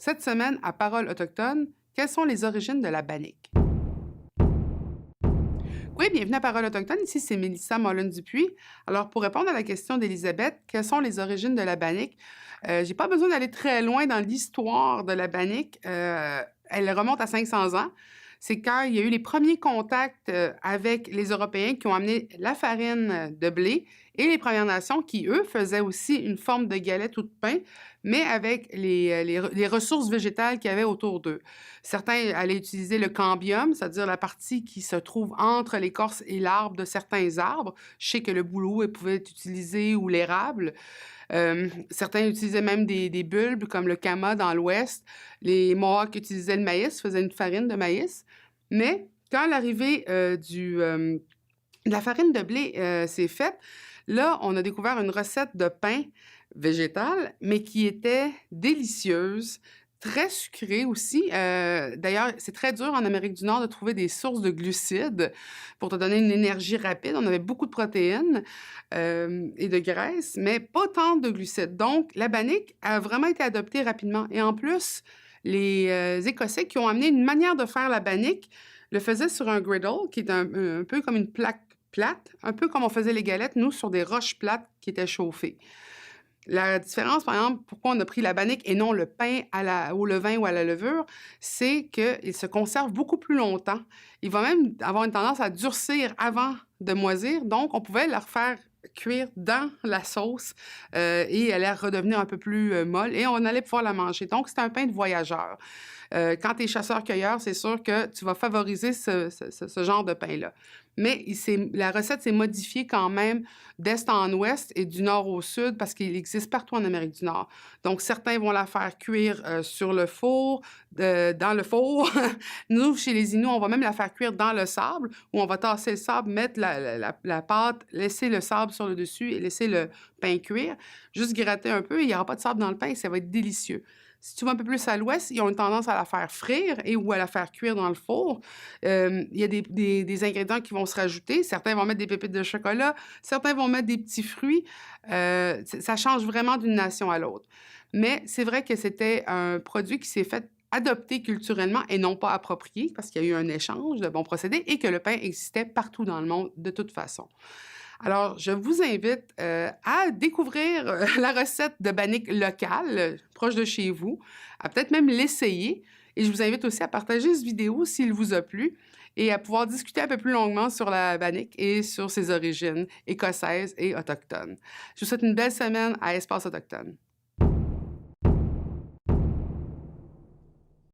Cette semaine, à Paroles autochtones, quelles sont les origines de la bannique? Oui, bienvenue à Paroles autochtones. Ici, c'est Mélissa Mollin-Dupuis. Alors, pour répondre à la question d'Élisabeth, quelles sont les origines de la bannique? J'ai pas besoin d'aller très loin dans l'histoire de la bannique. Elle remonte à 500 ans. C'est quand il y a eu les premiers contacts avec les Européens qui ont amené la farine de blé et les Premières Nations qui, eux, faisaient aussi une forme de galette ou de pain, mais avec les ressources végétales qu'il y avait autour d'eux. Certains allaient utiliser le cambium, c'est-à-dire la partie qui se trouve entre l'écorce et l'arbre de certains arbres. Je sais que le bouleau pouvait être utilisé ou l'érable. Certains utilisaient même des bulbes comme le kama dans l'Ouest. Les Mohawks utilisaient le maïs, faisaient une farine de maïs. Mais quand l'arrivée de la farine de blé s'est faite, là, on a découvert une recette de pain végétal, mais qui était délicieuse, très sucrée aussi. D'ailleurs, c'est très dur en Amérique du Nord de trouver des sources de glucides pour te donner une énergie rapide. On avait beaucoup de protéines et de graisses, mais pas tant de glucides. Donc, la bannique a vraiment été adoptée rapidement. Et en plus, les Écossais qui ont amené une manière de faire la bannique le faisaient sur un griddle, qui est un peu comme une plaque plate, un peu comme on faisait les galettes, nous, sur des roches plates qui étaient chauffées. La différence, par exemple, pourquoi on a pris la bannique et non le pain au levain ou à la levure, c'est qu'il se conserve beaucoup plus longtemps. Il va même avoir une tendance à durcir avant de moisir, donc on pouvait le refaire cuire dans la sauce et elle allait redevenir un peu plus molle et on allait pouvoir la manger. Donc, c'est un pain de voyageur. Quand tu es chasseur-cueilleur, c'est sûr que tu vas favoriser ce genre de pain-là. Mais la recette s'est modifiée quand même d'est en ouest et du nord au sud parce qu'il existe partout en Amérique du Nord. Donc, certains vont la faire cuire sur le four, dans le four. Nous, chez les Inuits, on va même la faire cuire dans le sable où on va tasser le sable, mettre la pâte, laisser le sable sur le dessus et laisser le pain cuire. Juste gratter un peu, il n'y aura pas de sable dans le pain et ça va être délicieux. Si tu vas un peu plus à l'ouest, ils ont une tendance à la faire frire et ou à la faire cuire dans le four. Il y a des ingrédients qui vont se rajouter. Certains vont mettre des pépites de chocolat, certains vont mettre des petits fruits. Ça change vraiment d'une nation à l'autre. Mais c'est vrai que c'était un produit qui s'est fait adopter culturellement et non pas approprié parce qu'il y a eu un échange de bons procédés et que le pain existait partout dans le monde de toute façon. Alors, je vous invite à découvrir la recette de bannique locale, proche de chez vous, à peut-être même l'essayer. Et je vous invite aussi à partager cette vidéo s'il vous a plu et à pouvoir discuter un peu plus longuement sur la bannique et sur ses origines écossaises et autochtones. Je vous souhaite une belle semaine à Espace Autochtone.